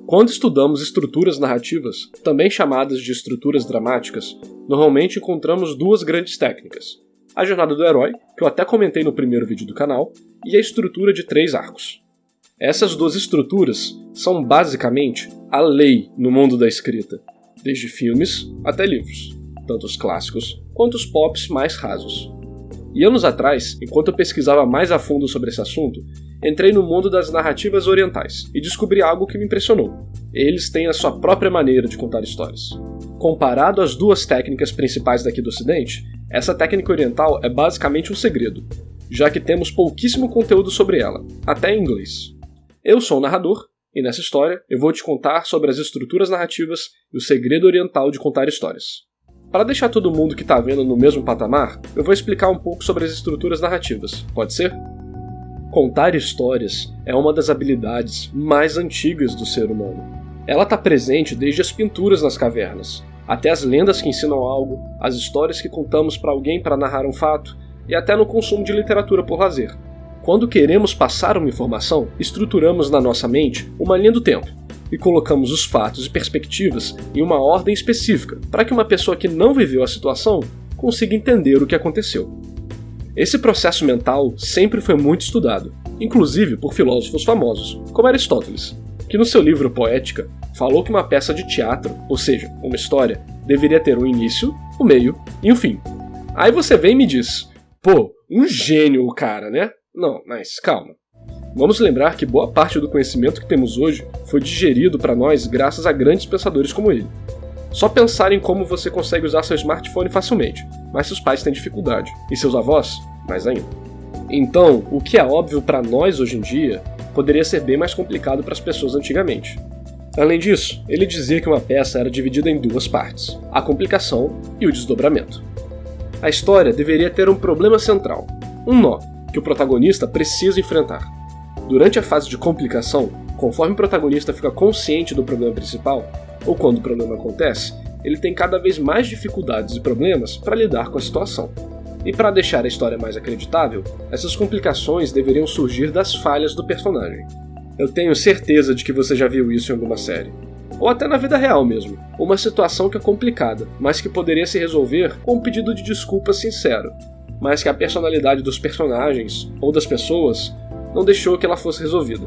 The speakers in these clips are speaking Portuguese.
Quando estudamos estruturas narrativas, também chamadas de estruturas dramáticas, normalmente encontramos duas grandes técnicas: a jornada do herói, que eu até comentei no primeiro vídeo do canal, e a estrutura de 3 arcos. Essas duas estruturas são basicamente a lei no mundo da escrita, desde filmes até livros, tanto os clássicos quanto os pops mais rasos. E anos atrás, enquanto eu pesquisava mais a fundo sobre esse assunto, entrei no mundo das narrativas orientais e descobri algo que me impressionou. Eles têm a sua própria maneira de contar histórias. Comparado às duas técnicas principais daqui do Ocidente, essa técnica oriental é basicamente um segredo, já que temos pouquíssimo conteúdo sobre ela, até em inglês. Eu sou o narrador, e nessa história eu vou te contar sobre as estruturas narrativas e o segredo oriental de contar histórias. Para deixar todo mundo que está vendo no mesmo patamar, eu vou explicar um pouco sobre as estruturas narrativas, pode ser? Contar histórias é uma das habilidades mais antigas do ser humano. Ela está presente desde as pinturas nas cavernas, até as lendas que ensinam algo, as histórias que contamos para alguém para narrar um fato, e até no consumo de literatura por lazer. Quando queremos passar uma informação, estruturamos na nossa mente uma linha do tempo, e colocamos os fatos e perspectivas em uma ordem específica, para que uma pessoa que não viveu a situação consiga entender o que aconteceu. Esse processo mental sempre foi muito estudado, inclusive por filósofos famosos, como Aristóteles, que no seu livro Poética falou que uma peça de teatro, ou seja, uma história, deveria ter um início, um meio e um fim. Aí você vem e me diz, pô, um gênio o cara, né? Não, mas calma. Vamos lembrar que boa parte do conhecimento que temos hoje foi digerido para nós graças a grandes pensadores como ele. Só pensar em como você consegue usar seu smartphone facilmente, mas seus pais têm dificuldade, e seus avós, mais ainda. Então, o que é óbvio para nós hoje em dia, poderia ser bem mais complicado para as pessoas antigamente. Além disso, ele dizia que uma peça era dividida em 2 partes, a complicação e o desdobramento. A história deveria ter um problema central, um nó, que o protagonista precisa enfrentar. Durante a fase de complicação, conforme o protagonista fica consciente do problema principal, ou quando o problema acontece, ele tem cada vez mais dificuldades e problemas para lidar com a situação. E para deixar a história mais acreditável, essas complicações deveriam surgir das falhas do personagem. Eu tenho certeza de que você já viu isso em alguma série. Ou até na vida real mesmo. Uma situação que é complicada, mas que poderia se resolver com um pedido de desculpa sincero, mas que a personalidade dos personagens, ou das pessoas, não deixou que ela fosse resolvida.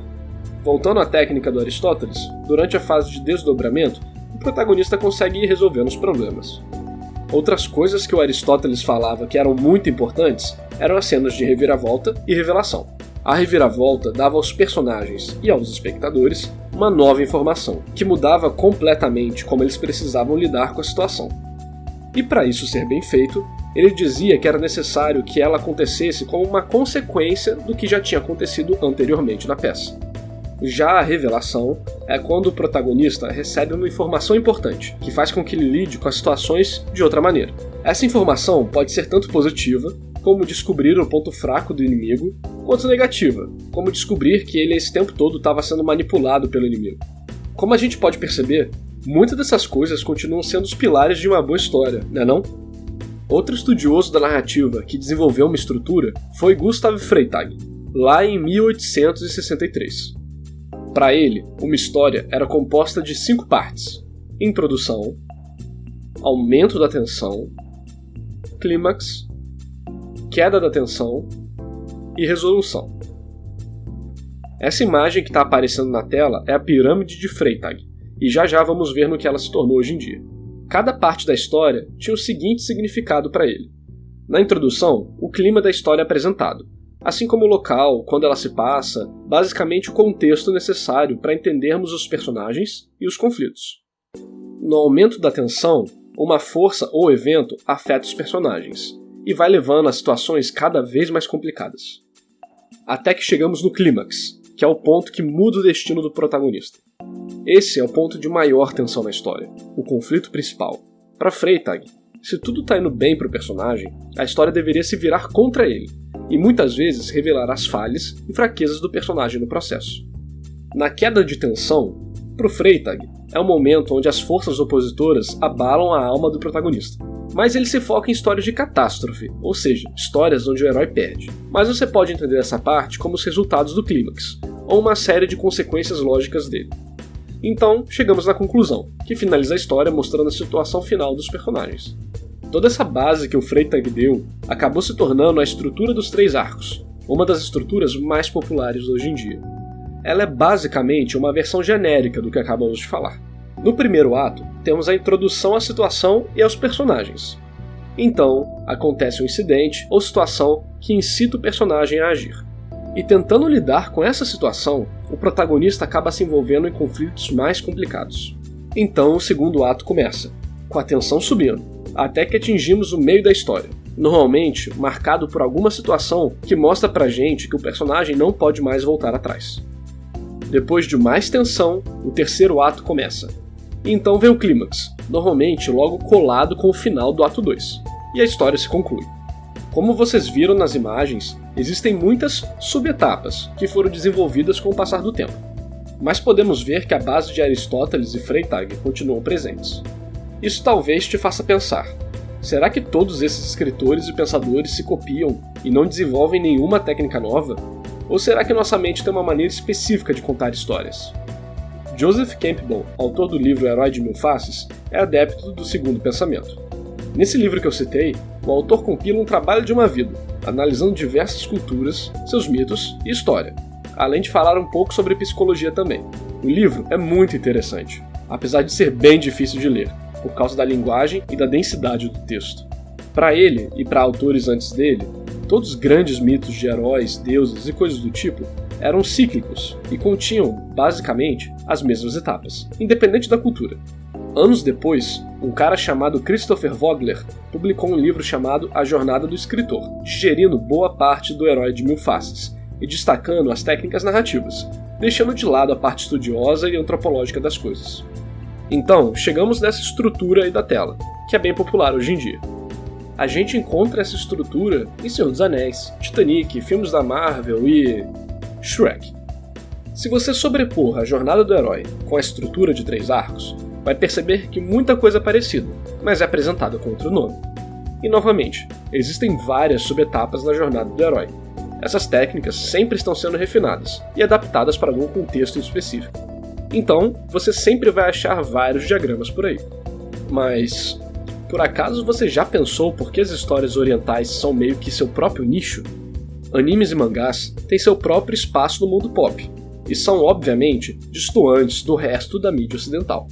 Voltando à técnica do Aristóteles, durante a fase de desdobramento, o protagonista consegue ir resolvendo os problemas. Outras coisas que o Aristóteles falava que eram muito importantes eram as cenas de reviravolta e revelação. A reviravolta dava aos personagens e aos espectadores uma nova informação, que mudava completamente como eles precisavam lidar com a situação. E para isso ser bem feito, ele dizia que era necessário que ela acontecesse como uma consequência do que já tinha acontecido anteriormente na peça. Já a revelação é quando o protagonista recebe uma informação importante, que faz com que ele lide com as situações de outra maneira. Essa informação pode ser tanto positiva, como descobrir o ponto fraco do inimigo, quanto negativa, como descobrir que ele esse tempo todo estava sendo manipulado pelo inimigo. Como a gente pode perceber, muitas dessas coisas continuam sendo os pilares de uma boa história, não é não? Outro estudioso da narrativa que desenvolveu uma estrutura foi Gustav Freytag, lá em 1863. Para ele, uma história era composta de 5 partes: introdução, aumento da tensão, clímax, queda da tensão e resolução. Essa imagem que está aparecendo na tela é a pirâmide de Freytag, e já vamos ver no que ela se tornou hoje em dia. Cada parte da história tinha o seguinte significado para ele. Na introdução, o clima da história é apresentado, assim como o local, quando ela se passa, basicamente o contexto necessário para entendermos os personagens e os conflitos. No aumento da tensão, uma força ou evento afeta os personagens, e vai levando a situações cada vez mais complicadas. Até que chegamos no clímax, que é o ponto que muda o destino do protagonista. Esse é o ponto de maior tensão na história, o conflito principal. Para Freytag, se tudo está indo bem para o personagem, a história deveria se virar contra ele, e muitas vezes revelar as falhas e fraquezas do personagem no processo. Na queda de tensão, para o Freytag, é o momento onde as forças opositoras abalam a alma do protagonista. Mas ele se foca em histórias de catástrofe, ou seja, histórias onde o herói perde. Mas você pode entender essa parte como os resultados do clímax, ou uma série de consequências lógicas dele. Então, chegamos na conclusão, que finaliza a história mostrando a situação final dos personagens. Toda essa base que o Freytag deu acabou se tornando a estrutura dos 3 arcos, uma das estruturas mais populares hoje em dia. Ela é basicamente uma versão genérica do que acabamos de falar. No primeiro ato, temos a introdução à situação e aos personagens. Então, acontece um incidente ou situação que incita o personagem a agir. E tentando lidar com essa situação, o protagonista acaba se envolvendo em conflitos mais complicados. Então, o segundo ato começa, com a tensão subindo, até que atingimos o meio da história, normalmente marcado por alguma situação que mostra pra gente que o personagem não pode mais voltar atrás. Depois de mais tensão, o terceiro ato começa. E então vem o clímax, normalmente logo colado com o final do ato 2, e a história se conclui. Como vocês viram nas imagens, existem muitas subetapas que foram desenvolvidas com o passar do tempo, mas podemos ver que a base de Aristóteles e Freytag continuam presentes. Isso talvez te faça pensar, será que todos esses escritores e pensadores se copiam e não desenvolvem nenhuma técnica nova? Ou será que nossa mente tem uma maneira específica de contar histórias? Joseph Campbell, autor do livro Herói de Mil Faces, é adepto do segundo pensamento. Nesse livro que eu citei, o autor compila um trabalho de uma vida, analisando diversas culturas, seus mitos e história, além de falar um pouco sobre psicologia também. O livro é muito interessante, apesar de ser bem difícil de ler, por causa da linguagem e da densidade do texto. Para ele e para autores antes dele, todos os grandes mitos de heróis, deuses e coisas do tipo eram cíclicos e continham, basicamente, as mesmas etapas, independente da cultura. Anos depois, um cara chamado Christopher Vogler publicou um livro chamado A Jornada do Escritor, digerindo boa parte do Herói de Mil Faces e destacando as técnicas narrativas, deixando de lado a parte estudiosa e antropológica das coisas. Então, chegamos nessa estrutura aí da tela, que é bem popular hoje em dia. A gente encontra essa estrutura em Senhor dos Anéis, Titanic, filmes da Marvel e Shrek. Se você sobrepor a jornada do herói com a estrutura de 3 arcos, vai perceber que muita coisa é parecida, mas é apresentada com outro nome. E novamente, existem várias subetapas na jornada do herói. Essas técnicas sempre estão sendo refinadas e adaptadas para algum contexto específico. Então, você sempre vai achar vários diagramas por aí. Mas, por acaso você já pensou por que as histórias orientais são meio que seu próprio nicho? Animes e mangás têm seu próprio espaço no mundo pop, e são, obviamente, distantes do resto da mídia ocidental.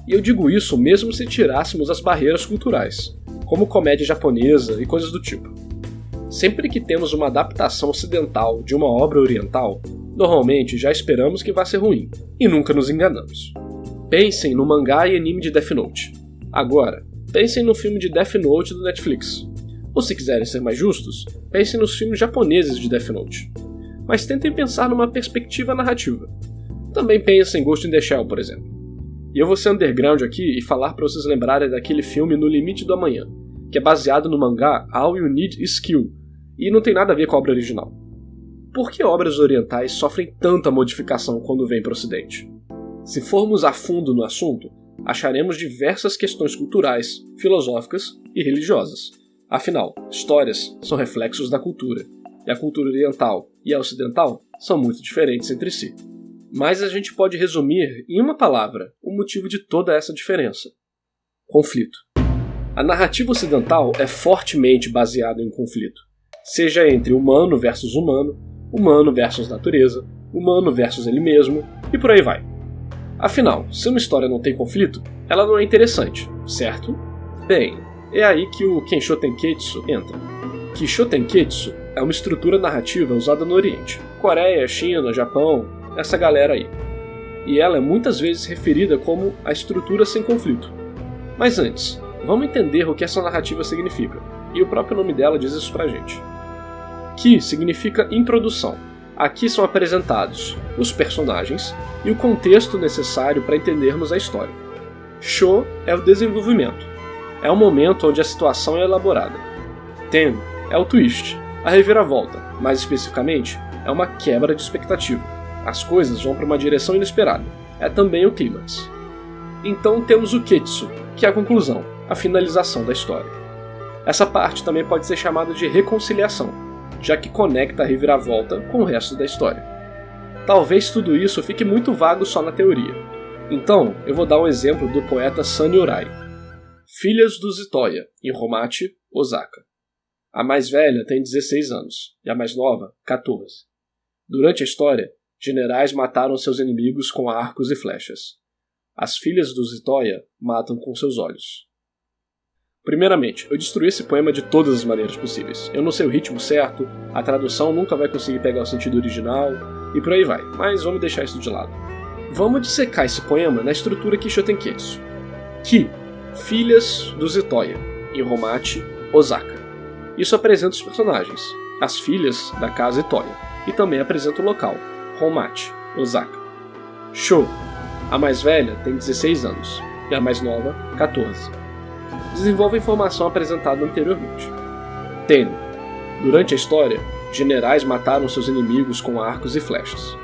E eu digo isso mesmo se tirássemos as barreiras culturais, como comédia japonesa e coisas do tipo. Sempre que temos uma adaptação ocidental de uma obra oriental, normalmente já esperamos que vá ser ruim, e nunca nos enganamos. Pensem no mangá e anime de Death Note. Agora, pensem no filme de Death Note do Netflix. Ou se quiserem ser mais justos, pensem nos filmes japoneses de Death Note. Mas tentem pensar numa perspectiva narrativa. Também pensem em Ghost in the Shell, por exemplo. E eu vou ser underground aqui e falar para vocês lembrarem daquele filme No Limite do Amanhã, que é baseado no mangá All You Need Is Kill, e não tem nada a ver com a obra original. Por que obras orientais sofrem tanta modificação quando vêm para o Ocidente? Se formos a fundo no assunto, acharemos diversas questões culturais, filosóficas e religiosas. Afinal, histórias são reflexos da cultura, e a cultura oriental e a ocidental são muito diferentes entre si. Mas a gente pode resumir em uma palavra o motivo de toda essa diferença: conflito. A narrativa ocidental é fortemente baseada em conflito, seja entre humano versus humano, humano versus natureza, humano versus ele mesmo, e por aí vai. Afinal, se uma história não tem conflito, ela não é interessante, certo? Bem, é aí que o Kensho Tenketsu entra. Kensho Tenketsu é uma estrutura narrativa usada no Oriente, Coreia, China, Japão, essa galera aí. E ela é muitas vezes referida como a estrutura sem conflito. Mas antes, vamos entender o que essa narrativa significa, e o próprio nome dela diz isso pra gente. Ki significa introdução. Aqui são apresentados os personagens e o contexto necessário para entendermos a história. Sho é o desenvolvimento. É o momento onde a situação é elaborada. Ten é o twist, a reviravolta, mais especificamente, é uma quebra de expectativa. As coisas vão para uma direção inesperada. É também o clímax. Então temos o Ketsu, que é a conclusão, a finalização da história. Essa parte também pode ser chamada de reconciliação, já que conecta a reviravolta com o resto da história. Talvez tudo isso fique muito vago só na teoria, Então, eu vou dar um exemplo do poeta Sunny Urai. Filhas dos Itoya, em Romachi, Osaka. A mais velha tem 16 anos, e a mais nova, 14. Durante a história, generais mataram seus inimigos com arcos e flechas. As filhas dos Itoya matam com seus olhos. Primeiramente, eu destruí esse poema de todas as maneiras possíveis. Eu não sei o ritmo certo, a tradução nunca vai conseguir pegar o sentido original, e por aí vai, mas vamos deixar isso de lado. Vamos dissecar esse poema na estrutura Kishotenketsu. Ki, filhas dos Itoya, em Romachi, Osaka. Isso apresenta os personagens, as filhas da casa Itoya, e também apresenta o local, Romachi, Osaka. Sho, a mais velha tem 16 anos, e a mais nova, 14. Desenvolve a informação apresentada anteriormente. Ten, durante a história, generais mataram seus inimigos com arcos e flechas.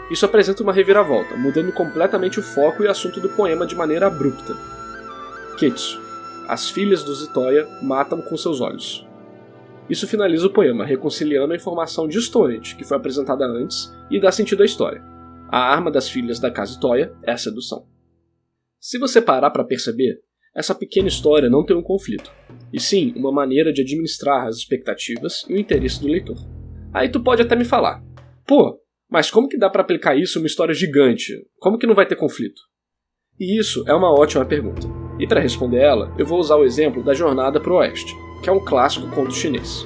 Isso apresenta uma reviravolta, mudando completamente o foco e assunto do poema de maneira abrupta. Ketsu, as filhas dos Itoya matam com seus olhos. Isso finaliza o poema, reconciliando a informação distorante que foi apresentada antes e dá sentido à história. A arma das filhas da casa Itoya é a sedução. Se você parar para perceber, essa pequena história não tem um conflito, e sim uma maneira de administrar as expectativas e o interesse do leitor. Aí tu pode até me falar, pô, mas como que dá para aplicar isso em uma história gigante? Como que não vai ter conflito? E isso é uma ótima pergunta. E para responder ela, eu vou usar o exemplo da Jornada para o Oeste, que é um clássico conto chinês.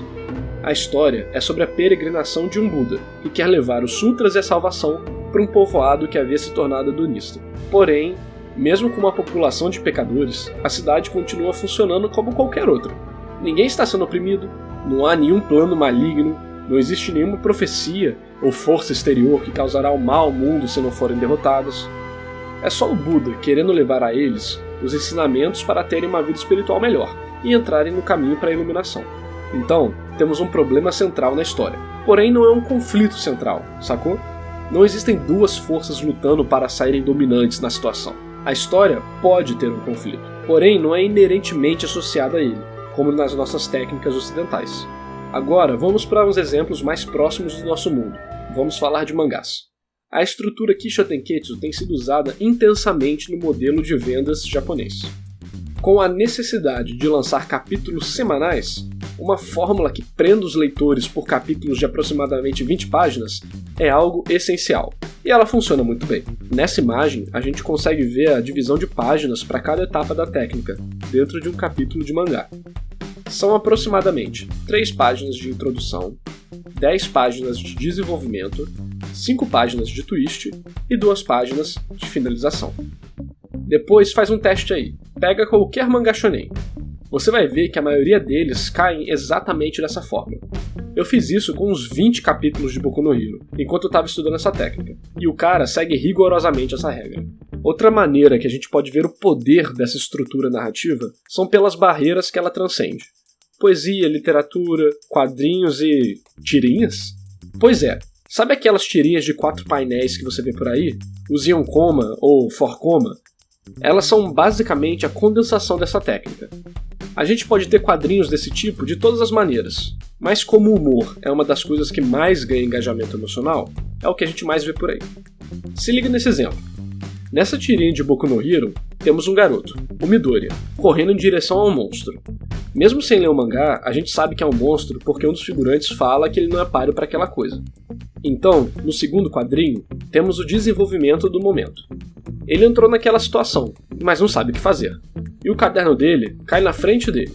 A história é sobre a peregrinação de um Buda, que quer levar os sutras e a salvação para um povoado que havia se tornado hedonista. Porém, mesmo com uma população de pecadores, a cidade continua funcionando como qualquer outra. Ninguém está sendo oprimido, não há nenhum plano maligno, não existe nenhuma profecia ou força exterior que causará o mal ao mundo se não forem derrotados. É só o Buda querendo levar a eles os ensinamentos para terem uma vida espiritual melhor e entrarem no caminho para a iluminação. Então, temos um problema central na história. Porém, não é um conflito central, sacou? Não existem duas forças lutando para saírem dominantes na situação. A história pode ter um conflito, porém não é inerentemente associada a ele, como nas nossas técnicas ocidentais. Agora, vamos para uns exemplos mais próximos do nosso mundo. Vamos falar de mangás. A estrutura Kishotenketsu tem sido usada intensamente no modelo de vendas japonês. Com a necessidade de lançar capítulos semanais, uma fórmula que prenda os leitores por capítulos de aproximadamente 20 páginas é algo essencial. E ela funciona muito bem. Nessa imagem, a gente consegue ver a divisão de páginas para cada etapa da técnica, dentro de um capítulo de mangá. São aproximadamente 3 páginas de introdução, 10 páginas de desenvolvimento, 5 páginas de twist e 2 páginas de finalização. Depois faz um teste aí. Pega qualquer mangá shonen. Você vai ver que a maioria deles caem exatamente dessa forma. Eu fiz isso com uns 20 capítulos de Boku no Hero, enquanto eu estava estudando essa técnica, e o cara segue rigorosamente essa regra. Outra maneira que a gente pode ver o poder dessa estrutura narrativa são pelas barreiras que ela transcende. Poesia, literatura, quadrinhos e... tirinhas? Pois é, sabe aquelas tirinhas de 4 painéis que você vê por aí? Os Yonkoma ou Forkoma? Elas são basicamente a condensação dessa técnica. A gente pode ter quadrinhos desse tipo de todas as maneiras, mas como o humor é uma das coisas que mais ganha engajamento emocional, é o que a gente mais vê por aí. Se liga nesse exemplo. Nessa tirinha de Boku no Hero, temos um garoto, o Midoriya, correndo em direção a um monstro. Mesmo sem ler o mangá, a gente sabe que é um monstro porque um dos figurantes fala que ele não é páreo para aquela coisa. Então, no segundo quadrinho, temos o desenvolvimento do momento. Ele entrou naquela situação, mas não sabe o que fazer. E o caderno dele cai na frente dele.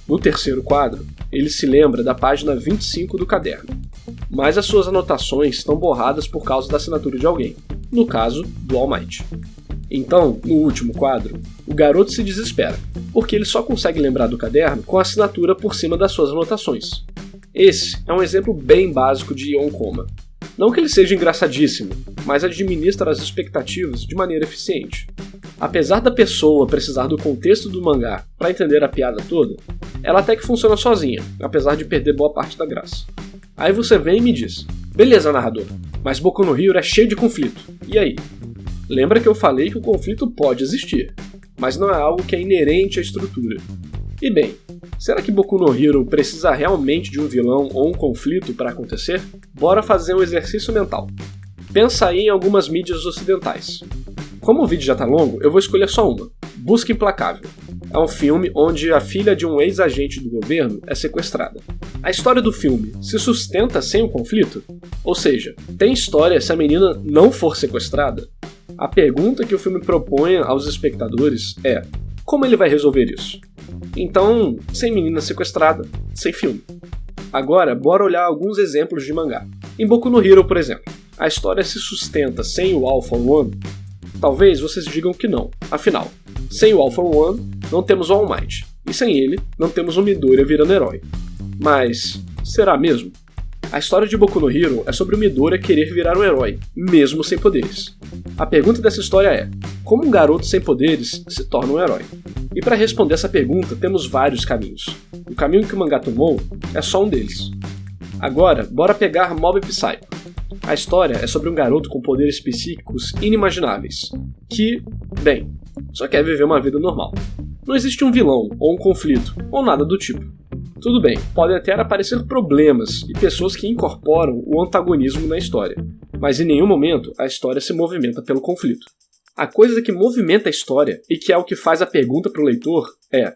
No terceiro quadro, ele se lembra da página 25 do caderno, mas as suas anotações estão borradas por causa da assinatura de alguém, no caso, do All Might. Então, no último quadro, o garoto se desespera, porque ele só consegue lembrar do caderno com a assinatura por cima das suas anotações. Esse é um exemplo bem básico de Yonkoma. Não que ele seja engraçadíssimo, mas administra as expectativas de maneira eficiente. Apesar da pessoa precisar do contexto do mangá para entender a piada toda, ela até que funciona sozinha, apesar de perder boa parte da graça. Aí você vem e me diz, beleza narrador, mas Boku no Hero é cheio de conflito, e aí? Lembra que eu falei que o conflito pode existir, mas não é algo que é inerente à estrutura. E bem, será que Boku no Hero precisa realmente de um vilão ou um conflito para acontecer? Bora fazer um exercício mental. Pensa aí em algumas mídias ocidentais. Como o vídeo já tá longo, eu vou escolher só uma. Busca Implacável. É um filme onde a filha de um ex-agente do governo é sequestrada. A história do filme se sustenta sem o conflito? Ou seja, tem história se a menina não for sequestrada? A pergunta que o filme propõe aos espectadores é: como ele vai resolver isso? Então, sem menina sequestrada, sem filme. Agora, bora olhar alguns exemplos de mangá. Em Boku no Hero, por exemplo, a história se sustenta sem o All for One? Talvez vocês digam que não. Afinal, sem o All for One, não temos o All Might. E sem ele, não temos o Midoriya virando herói. Mas, será mesmo? A história de Boku no Hero é sobre o Midoriya querer virar um herói, mesmo sem poderes. A pergunta dessa história é: como um garoto sem poderes se torna um herói? E para responder essa pergunta, temos vários caminhos. O caminho que o mangá tomou é só um deles. Agora, bora pegar Mob Psycho. A história é sobre um garoto com poderes psíquicos inimagináveis, que, bem, só quer viver uma vida normal. Não existe um vilão, ou um conflito, ou nada do tipo. Tudo bem, podem até aparecer problemas e pessoas que incorporam o antagonismo na história, mas em nenhum momento a história se movimenta pelo conflito. A coisa que movimenta a história, e que é o que faz a pergunta para o leitor, é: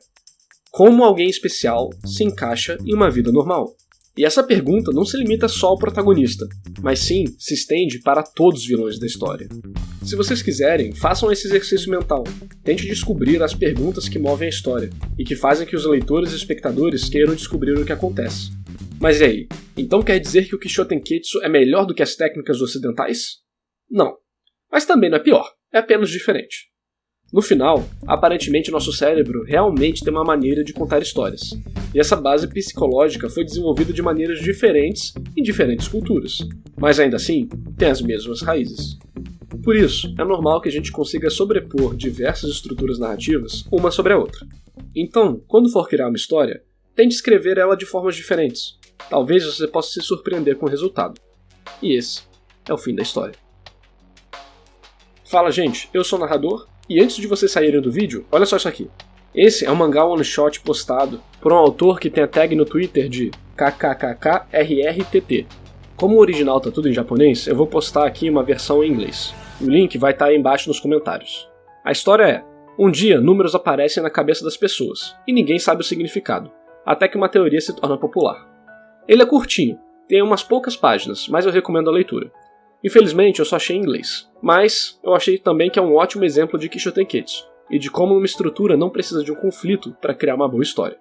como alguém especial se encaixa em uma vida normal? E essa pergunta não se limita só ao protagonista, mas sim se estende para todos os vilões da história. Se vocês quiserem, façam esse exercício mental. Tente descobrir as perguntas que movem a história, e que fazem que os leitores e espectadores queiram descobrir o que acontece. Mas e aí? Então quer dizer que o Kisho Tenketsu é melhor do que as técnicas ocidentais? Não. Mas também não é pior, é apenas diferente. No final, aparentemente nosso cérebro realmente tem uma maneira de contar histórias, e essa base psicológica foi desenvolvida de maneiras diferentes em diferentes culturas, mas ainda assim tem as mesmas raízes. Por isso, é normal que a gente consiga sobrepor diversas estruturas narrativas uma sobre a outra. Então, quando for criar uma história, tente escrever ela de formas diferentes. Talvez você possa se surpreender com o resultado. E esse é o fim da história. Fala, gente, eu sou o narrador, e antes de vocês saírem do vídeo, olha só isso aqui. Esse é um mangá one-shot postado por um autor que tem a tag no Twitter de KKKKRRTT. Como o original tá tudo em japonês, eu vou postar aqui uma versão em inglês. O link vai estar aí embaixo nos comentários. A história é: um dia números aparecem na cabeça das pessoas, e ninguém sabe o significado, até que uma teoria se torna popular. Ele é curtinho, tem umas poucas páginas, mas eu recomendo a leitura. Infelizmente eu só achei em inglês, mas eu achei também que é um ótimo exemplo de Kisho Tenketsu, e de como uma estrutura não precisa de um conflito para criar uma boa história.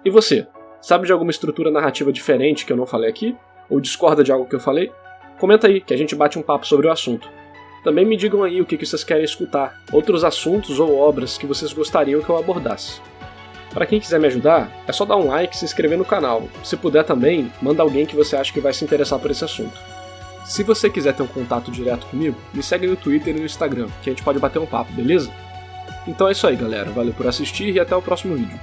E você, sabe de alguma estrutura narrativa diferente que eu não falei aqui? Ou discorda de algo que eu falei? Comenta aí, que a gente bate um papo sobre o assunto. Também me digam aí o que vocês querem escutar, outros assuntos ou obras que vocês gostariam que eu abordasse. Para quem quiser me ajudar, é só dar um like e se inscrever no canal. Se puder também, manda alguém que você acha que vai se interessar por esse assunto. Se você quiser ter um contato direto comigo, me segue no Twitter e no Instagram, que a gente pode bater um papo, beleza? Então é isso aí, galera. Valeu por assistir e até o próximo vídeo.